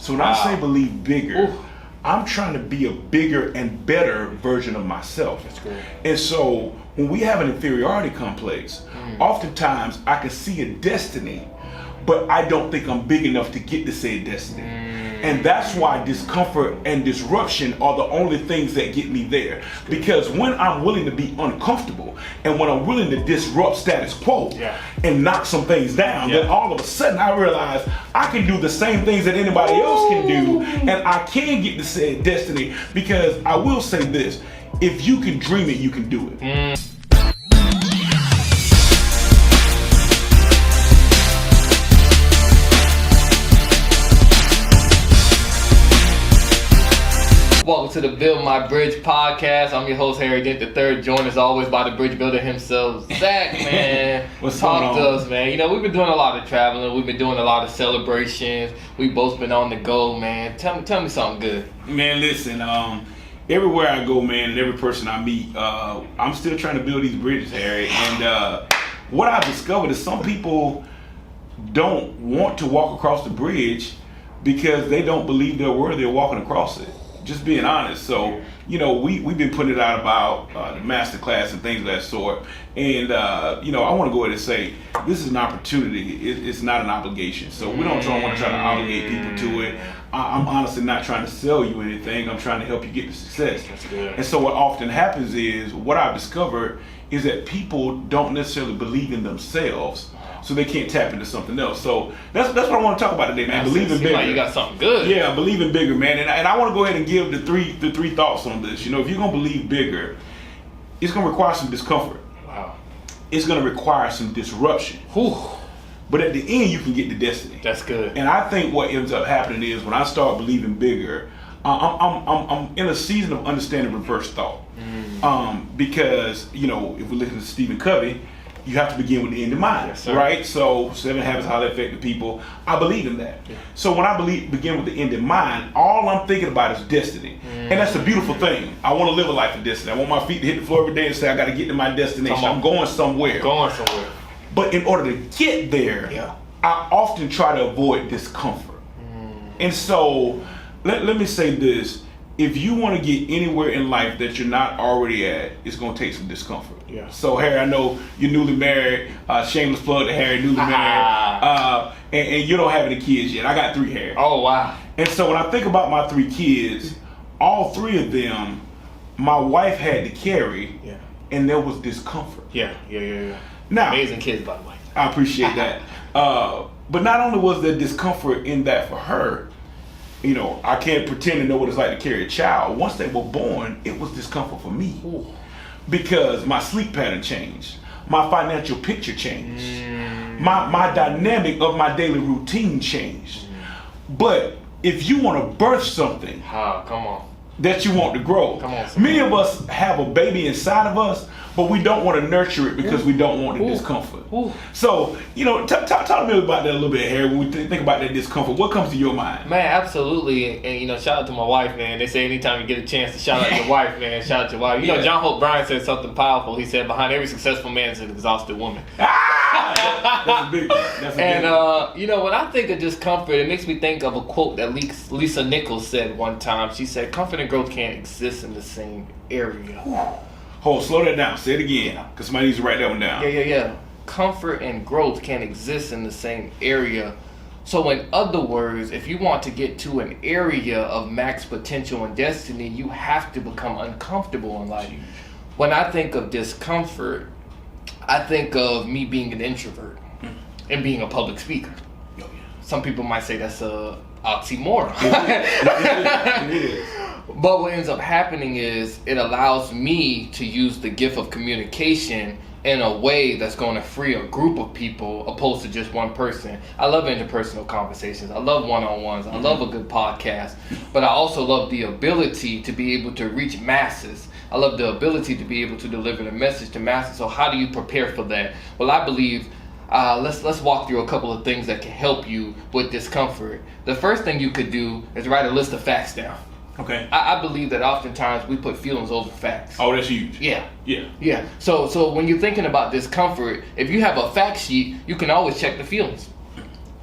So when I say believe bigger, I'm trying to be a bigger and better version of myself. That's good. And so when we have an inferiority complex, oftentimes I can see a destiny, but I don't think I'm big enough to get to said destiny. And that's why discomfort and disruption are the only things that get me there. Because when I'm willing to be uncomfortable and when I'm willing to disrupt status quo and knock some things down, then all of a sudden I realize I can do the same things that anybody else can do, and I can get to said destiny. Because I will say this, if you can dream it, you can do it. Welcome to the Build My Bridge podcast. I'm your host, Harry Dent III, joined as always by the bridge builder himself, Zach, man. Talk to us, man. You know, we've been doing a lot of traveling. We've been doing a lot of celebrations. We've both been on the go, man. Tell me something good. Man, listen, everywhere I go, man, and every person I meet, I'm still trying to build these bridges, Harry. And what I've discovered is some people don't want to walk across the bridge because they don't believe they're worthy of walking across it. Just being honest. So, you know, we've been putting it out about the master class and things of that sort. And, you know, I want to go ahead and say this is an opportunity. It's not an obligation. So we don't want to try to obligate people to it. I'm honestly not trying to sell you anything. I'm trying to help you get to success. That's good. And so what often happens is, what I've discovered is that people don't necessarily believe in themselves, so they can't tap into something else. So that's what I want to talk about today, man. Believing bigger. Like you got something good. Yeah, believing bigger, man. And I want to go ahead and give the three thoughts on this. You know, if you're gonna believe bigger, it's gonna require some discomfort. Wow. It's gonna require some disruption. Whew. But at the end, you can get to destiny. That's good. And I think what ends up happening is when I start believing bigger, I'm in a season of understanding reverse thought. Because, you know, if we listen to Stephen Covey, you have to begin with the end in mind, yes, sir. right? So 7 Habits, How They Affect the People. I believe in that. Yeah. So when I begin with the end in mind, all I'm thinking about is destiny. And that's a beautiful thing. I want to live a life of destiny. I want my feet to hit the floor every day and say, I got to get to my destination. I'm going somewhere. But in order to get there, I often try to avoid discomfort. And so let me say this. If you want to get anywhere in life that you're not already at, it's going to take some discomfort. Yeah. So, Harry, I know you're newly married. Shameless plug to Harry, newly married. And you don't have any kids yet. I got 3, Harry. Oh, wow. And so when I think about my 3 kids, all 3 of them, my wife had to carry, and there was discomfort. Yeah. Now, amazing kids, by the way. I appreciate that. But not only was there discomfort in that for her, you know, I can't pretend to know what it's like to carry a child. Once they were born, it was discomfort for me. Ooh. Because my sleep pattern changed. My financial picture changed. My dynamic of my daily routine changed. But if you want to birth something that you want to grow, many of us have a baby inside of us, but we don't want to nurture it because we don't want the discomfort. So, you know, talk to me about that a little bit, Harry. When we think about that discomfort, what comes to your mind? Man, absolutely. And you know, shout out to my wife, man. They say anytime you get a chance to shout out your wife, man, shout out your wife. You know, John Hope Bryant said something powerful. He said, behind every successful man is an exhausted woman. That's a big one. You know, when I think of discomfort, it makes me think of a quote that Lisa Nichols said one time. She said, comfort and growth can't exist in the same area. Hold, slow that down. Say it again, because somebody needs to write that one down. Yeah. Comfort and growth can't exist in the same area. So in other words, if you want to get to an area of max potential and destiny, you have to become uncomfortable in life. When I think of discomfort, I think of me being an introvert and being a public speaker. Some people might say that's a oxymoron. It is. But what ends up happening is it allows me to use the gift of communication in a way that's going to free a group of people opposed to just one person. I love interpersonal conversations. I love one-on-ones. I love a good podcast. But I also love the ability to be able to reach masses. I love the ability to be able to deliver the message to masses. So how do you prepare for that? Well, I believe let's walk through a couple of things that can help you with discomfort. The first thing you could do is write a list of facts down. Okay. I believe that oftentimes we put feelings over facts. Oh, that's huge. Yeah. So when you're thinking about discomfort, if you have a fact sheet, you can always check the feelings.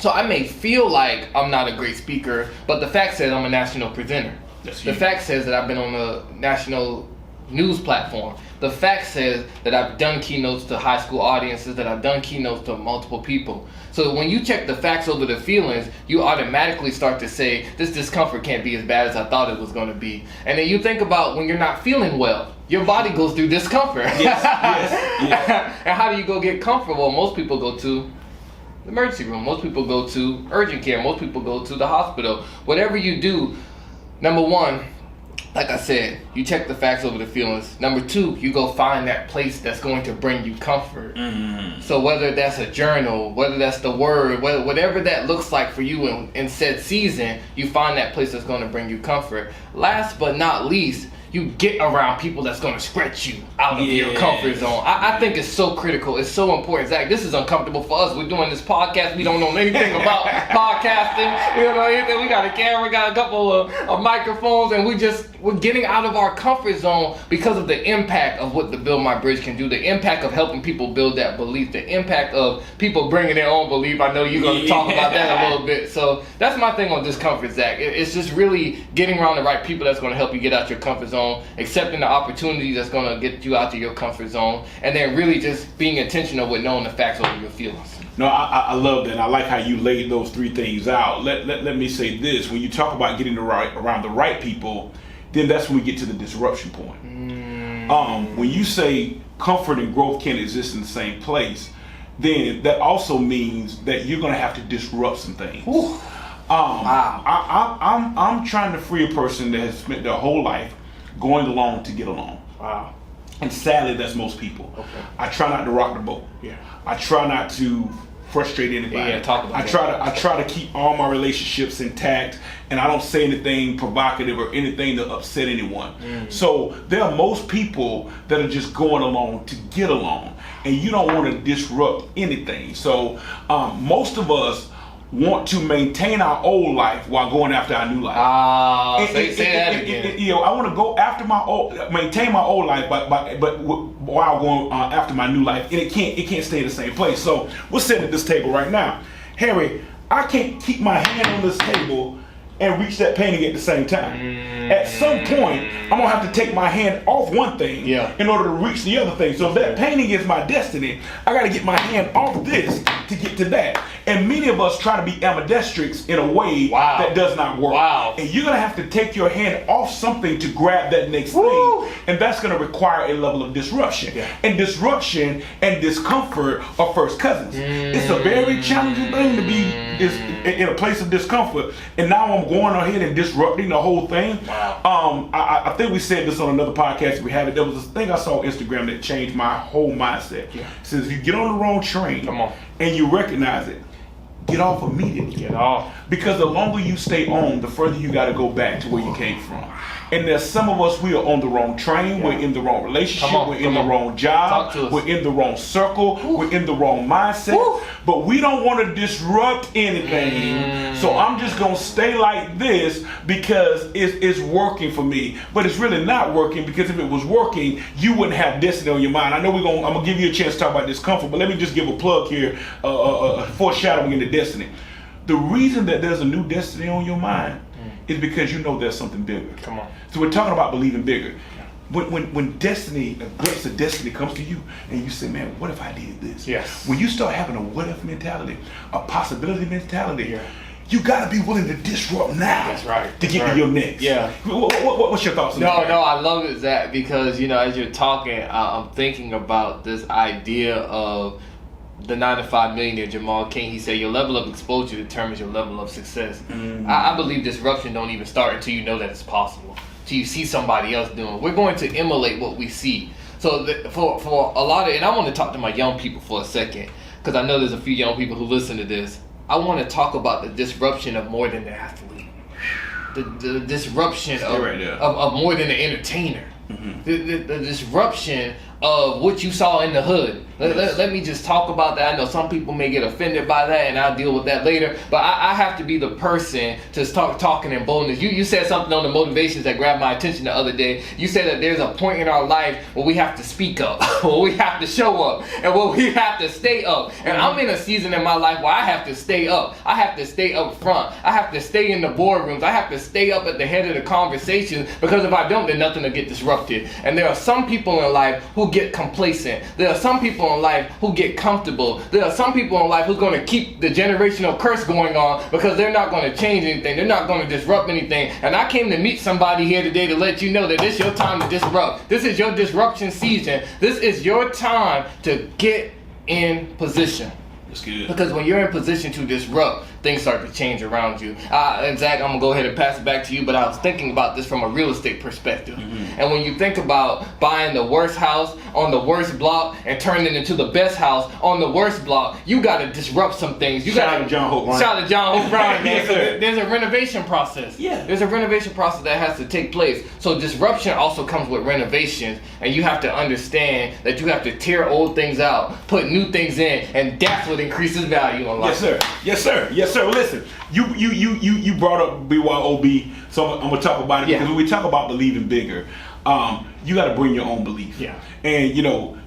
So I may feel like I'm not a great speaker, but the fact says I'm a national presenter. The fact says that I've been on a national news platform. The fact says that I've done keynotes to high school audiences, that I've done keynotes to multiple people. So when you check the facts over the feelings, you automatically start to say, this discomfort can't be as bad as I thought it was going to be. And then you think about when you're not feeling well, your body goes through discomfort. Yes. And how do you go get comfortable? Most people go to the emergency room. Most people go to urgent care. Most people go to the hospital. Whatever you do, number one, like I said, you check the facts over the feelings. Number two, you go find that place that's going to bring you comfort. Mm-hmm. So whether that's a journal, whether that's the word, whatever that looks like for you in said season, you find that place that's going to bring you comfort. Last but not least, you get around people that's going to stretch you out of your comfort zone. I think it's so critical. It's so important. Zach, this is uncomfortable for us. We're doing this podcast. We don't know anything about podcasting. We don't know anything. We got a camera, got a couple of microphones, and we're getting out of our comfort zone because of the impact of what the Build My Bridge can do, the impact of helping people build that belief, the impact of people bringing their own belief. I know you're going to talk about that a little bit. So that's my thing on discomfort, Zach. It's just really getting around the right people that's going to help you get out your comfort zone, accepting the opportunity that's going to get you out of your comfort zone, and then really just being intentional with knowing the facts over your feelings. No, I love that. And I like how you laid those three things out. Let me say this. When you talk about getting around the right people, then that's when we get to the disruption point. When you say comfort and growth can't exist in the same place, then that also means that you're going to have to disrupt some things. Wow. I'm trying to free a person that has spent their whole life going along to get along. Wow. And sadly, that's most people. Okay. I try not to rock the boat. Yeah. I try not to frustrate anybody. Yeah, talk about I try to keep all my relationships intact, and I don't say anything provocative or anything to upset anyone. So there are most people that are just going along to get along, and you don't want to disrupt anything. So most of us want to maintain our old life while going after our new life. Say that again. I want to go after maintain my old life, but while going after my new life, and it can't stay in the same place. So we're sitting at this table right now, Harry. I can't keep my hand on this table and reach that painting at the same time. At some point, I'm gonna have to take my hand off one thing in order to reach the other thing. So if that painting is my destiny, I gotta get my hand off this to get to that. And many of us try to be ambidextrous in a way that does not work. And you're gonna have to take your hand off something to grab that next thing. And that's gonna require a level of disruption. And disruption and discomfort are first cousins. It's a very challenging thing to be in a place of discomfort. And now I'm going ahead and disrupting the whole thing. I think we said this on another podcast. We had it. There was this thing I saw on Instagram that changed my whole mindset. It says if you get on the wrong train and you recognize it, get off immediately. Get off. Because the longer you stay on, the further you got to go back to where you came from. And there's some of us, we are on the wrong train, we're in the wrong relationship, we're in the wrong job, we're in the wrong circle, we're in the wrong mindset, but we don't want to disrupt anything. So I'm just going to stay like this because it's working for me. But it's really not working, because if it was working, you wouldn't have destiny on your mind. I know I'm going to give you a chance to talk about discomfort, but let me just give a plug here, foreshadowing into destiny. The reason that there's a new destiny on your mind is because you know there's something bigger. Come on. So we're talking about believing bigger. When destiny, a glimpse of destiny comes to you, and you say, man, what if I did this? Yes. When you start having a what if mentality, a possibility mentality, you got to be willing to disrupt now. That's right. To get to your next. What's your thoughts on that? No, I love it, Zach, because, as you're talking, I'm thinking about this idea of the 9-to-5 millionaire Jamal King. He said your level of exposure determines your level of success. I believe disruption don't even start until you know that it's possible, till you see somebody else doing it. We're going to emulate what we see. So for a lot of, and I want to talk to my young people for a second, because I know there's a few young people who listen to this. I want to talk about the disruption of more than the athlete, the disruption of more than the entertainer. The disruption of what you saw in the hood. Let me just talk about that. I know some people may get offended by that, and I'll deal with that later. But I have to be the person to start talking in boldness. You said something on the motivations that grabbed my attention the other day. You said that there's a point in our life where we have to speak up, where we have to show up, and where we have to stay up. And I'm in a season in my life where I have to stay up. I have to stay up front. I have to stay in the boardrooms. I have to stay up at the head of the conversation, because if I don't, then nothing will get disrupted. And there are some people in life who get complacent. There are some people in life who get comfortable. There are some people in life who's going to keep the generational curse going on because they're not going to change anything. They're not going to disrupt anything. And I came to meet somebody here today to let you know that it's your time to disrupt. This is your disruption season. This is your time to get in position. That's good. Because when you're in position to disrupt, things start to change around you. And Zach, I'm going to go ahead and pass it back to you, but I was thinking about this from a real estate perspective. And when you think about buying the worst house on the worst block and turning it into the best house on the worst block, you got to disrupt some things. Shout out to John Hope Bryant. Shout out to John Hope Bryant. Yes, sir. There's a renovation process. Yeah. There's a renovation process that has to take place. So disruption also comes with renovations, and you have to understand that you have to tear old things out, put new things in, and that's what increases value in life. Yes, sir. Yes, sir. Yes, sir. Listen, you brought up BYOB, so I'm gonna talk about it because when we talk about believing bigger, you got to bring your own belief. Yeah. And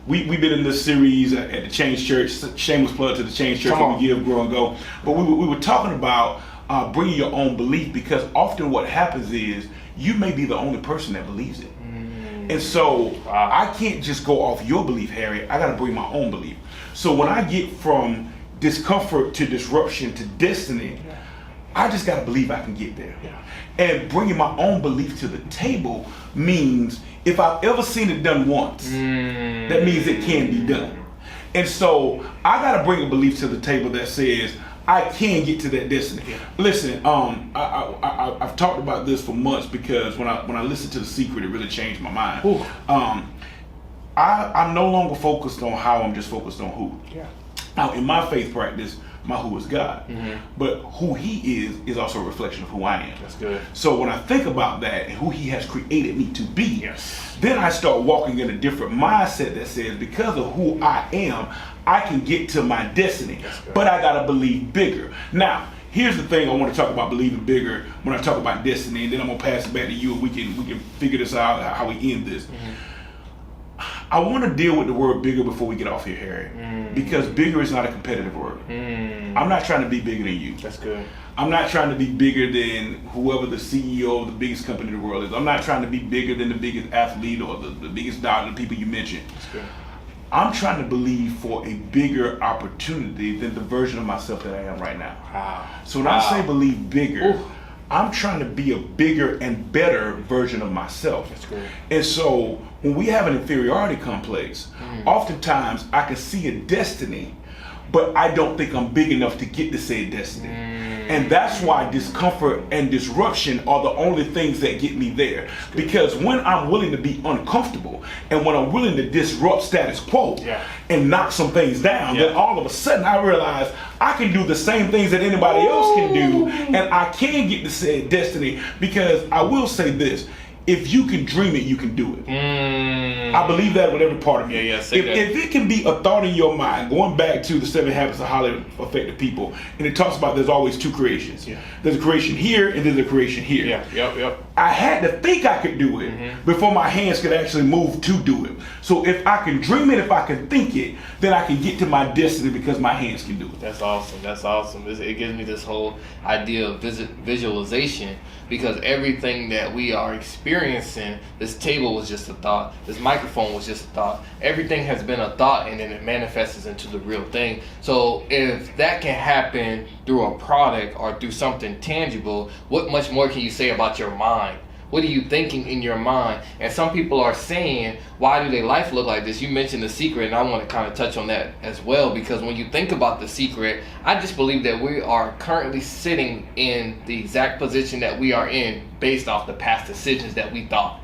we've been in this series at the Change Church. Shameless plug to the Change Church where we give, grow, and go. But we were talking about bringing your own belief, because often what happens is you may be the only person that believes it. And so I can't just go off your belief, Harry. I got to bring my own belief. So when I get from discomfort to disruption to destiny, I just got to believe I can get there. And bringing my own belief to the table means if I've ever seen it done once, that means it can be done. And so I got to bring a belief to the table that says I can get to that destiny. Listen, I've talked about this for months, because when I listened to The Secret, it really changed my mind. I'm no longer focused on how, I'm just focused on who. Now, in my faith practice, my who is God. But who he is also a reflection of who I am. That's good. So when I think about that and who he has created me to be, then I start walking in a different mindset that says, because of who I am, I can get to my destiny. But I got to believe bigger. Now, here's the thing I want to talk about believing bigger when I talk about destiny, and then I'm going to pass it back to you and we can figure this out, how we end this. I want to deal with the word bigger before we get off here, Harry, because bigger is not a competitive word. I'm not trying to be bigger than you. That's good. I'm not trying to be bigger than whoever the CEO of the biggest company in the world is. I'm not trying to be bigger than the biggest athlete or the biggest doctor, the people you mentioned. That's good. I'm trying to believe for a bigger opportunity than the version of myself that I am right now. Wow. So when I say believe bigger, I'm trying to be a bigger and better version of myself. That's good. And so when we have an inferiority complex, oftentimes I can see a destiny, but I don't think I'm big enough to get to said destiny. And that's why discomfort and disruption are the only things that get me there. Because when I'm willing to be uncomfortable and when I'm willing to disrupt status quo and knock some things down, then all of a sudden I realize I can do the same things that anybody else can do, and I can get to said destiny. Because I will say this, if you can dream it, you can do it. I believe that with every part of me. If it can be a thought in your mind, going back to the 7 Habits of Highly Effective People, and it talks about there's always 2 creations. There's a creation here and there's a creation here. I had to think I could do it before my hands could actually move to do it. So if I can dream it, if I can think it, then I can get to my destiny because my hands can do it. That's awesome. That's awesome. It gives me this whole idea of visualization, because everything that we are experiencing, this table was just a thought, this microphone was just a thought. Everything has been a thought, and then it manifests into the real thing. So if that can happen through a product or through something tangible, what much more can you say about your mind? What are you thinking in your mind? And some people are saying, why do their life look like this? You mentioned The Secret, and I want to kind of touch on that as well, because when you think about The Secret, I just believe that we are currently sitting in the exact position that we are in based off the past decisions that we thought.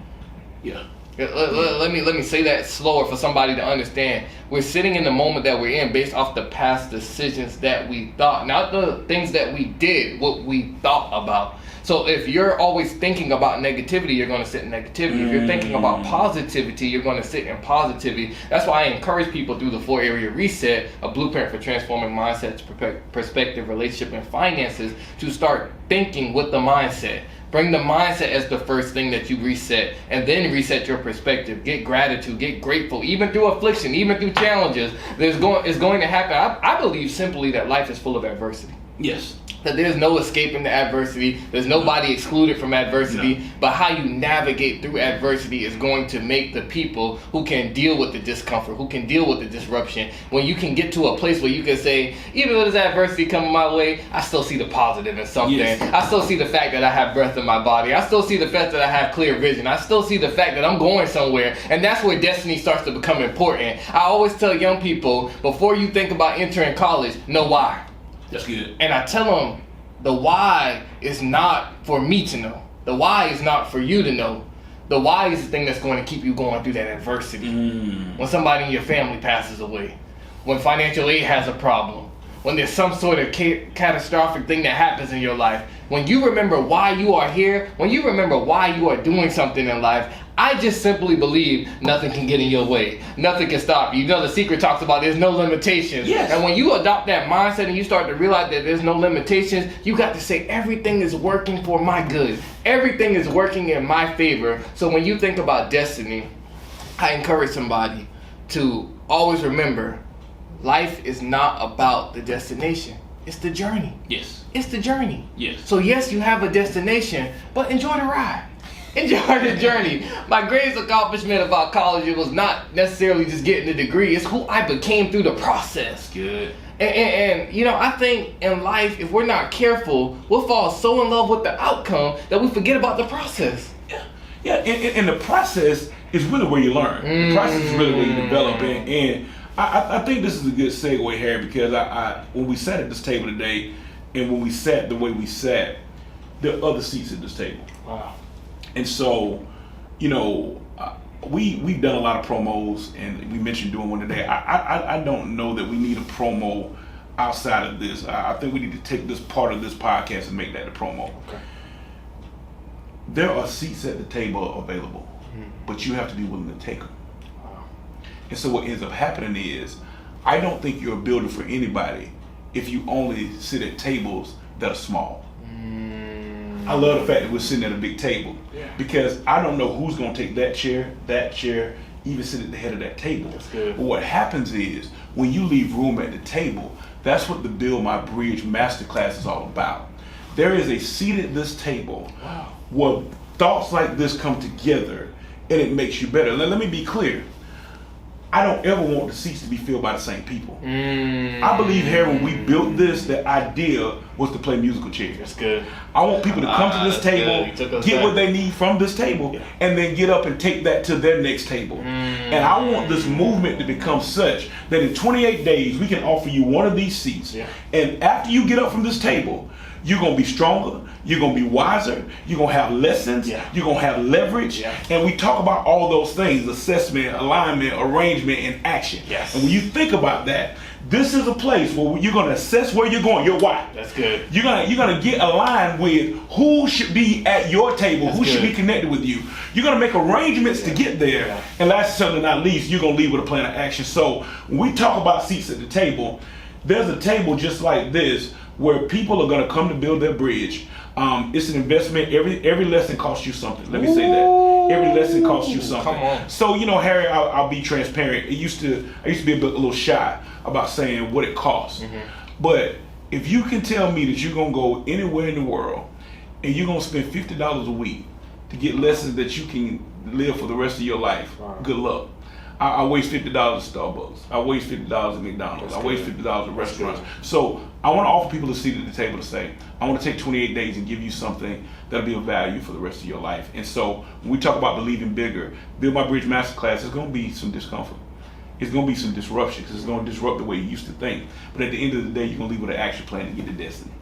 Let me say that slower for somebody to understand. We're sitting in the moment that we're in based off the past decisions that we thought, not the things that we did, what we thought about. So if you're always thinking about negativity, you're going to sit in negativity. If you're thinking about positivity, you're going to sit in positivity. That's why I encourage people through the 4-area reset, a blueprint for transforming mindsets, perspective, relationship, and finances, to start thinking with the mindset. Bring the mindset as the first thing that you reset, and then reset your perspective. Get gratitude, get grateful, even through affliction, even through challenges. It's going to happen. I believe simply that life is full of adversity. Yes. That there's no escaping the adversity. There's nobody excluded from adversity. But how you navigate through adversity is going to make the people who can deal with the discomfort, who can deal with the disruption. When you can get to a place where you can say, even though there's adversity coming my way, I still see the positive in something. Yes. I still see the fact that I have breath in my body. I still see the fact that I have clear vision. I still see the fact that I'm going somewhere. And that's where destiny starts to become important. I always tell young people, before you think about entering college, know why. That's good. And I tell them, the why is not for me to know. The why is not for you to know. The why is the thing that's going to keep you going through that adversity. When somebody in your family passes away, when financial aid has a problem, when there's some sort of catastrophic thing that happens in your life, when you remember why you are here, when you remember why you are doing something in life, I just simply believe nothing can get in your way. Nothing can stop you. You know, the secret talks about there's no limitations. Yes. And when you adopt that mindset and you start to realize that there's no limitations, you got to say everything is working for my good. Everything is working in my favor. So when you think about destiny, I encourage somebody to always remember, life is not about the destination. It's the journey. Yes. It's the journey. Yes. So yes, you have a destination, but enjoy the ride. Enjoy the journey. My greatest accomplishment about college, it was not necessarily just getting a degree. It's who I became through the process. Good. And you know, I think in life, if we're not careful, we'll fall so in love with the outcome that we forget about the process. Yeah. And the process is really where you learn. The process is really where you develop. And I think this is a good segue here, because I when we sat at this table today, and when we sat the way we sat, there are other seats at this table. Wow. And so, you know, we've done a lot of promos, and we mentioned doing one today. I don't know that we need a promo outside of this. I think we need to take this part of this podcast and make that a promo. Okay. There are seats at the table available, but you have to be willing to take them. Wow. And so what ends up happening is, I don't think you're a builder for anybody if you only sit at tables that are small. I love the fact that we're sitting at a big table, because I don't know who's going to take that chair, even sit at the head of that table. That's good. But what happens is, when you leave room at the table, that's what the Build My Bridge Masterclass is all about. There is a seat at this table where thoughts like this come together, and it makes you better. Let me be clear. I don't ever want the seats to be filled by the same people. I believe here, when we built this, the idea was to play musical chairs. That's good. I want people to come to this table, get what they need from this table, and then get up and take that to their next table. And I want this movement to become such that in 28 days, we can offer you one of these seats. And after you get up from this table, you're going to be stronger, you're going to be wiser, you're going to have lessons, you're going to have leverage. And we talk about all those things: assessment, alignment, arrangement, and action. And when you think about that, this is a place where you're going to assess where you're going, your why. That's good. You're gonna get aligned with who should be at your table, who should be connected with you. You're going to make arrangements to get there. And last but certainly not least, you're going to leave with a plan of action. So when we talk about seats at the table, there's a table just like this where people are going to come to build their bridge. It's an investment. Every lesson costs you something. Let me say that. Every lesson costs you something. Come on. So, you know, Harry, I'll be transparent. I used to be a little shy about saying what it costs. But if you can tell me that you're going to go anywhere in the world and you're going to spend $50 a week to get lessons that you can live for the rest of your life, good luck. I waste $50 at Starbucks. I waste $50 at McDonald's. I waste $50 at restaurants. So I want to offer people a seat at the table to say, I want to take 28 days and give you something that'll be of value for the rest of your life. And so when we talk about believing bigger, Build My Bridge Masterclass, there's going to be some discomfort. It's going to be some disruption, because it's going to disrupt the way you used to think. But at the end of the day, you're going to leave with an action plan to get to destiny.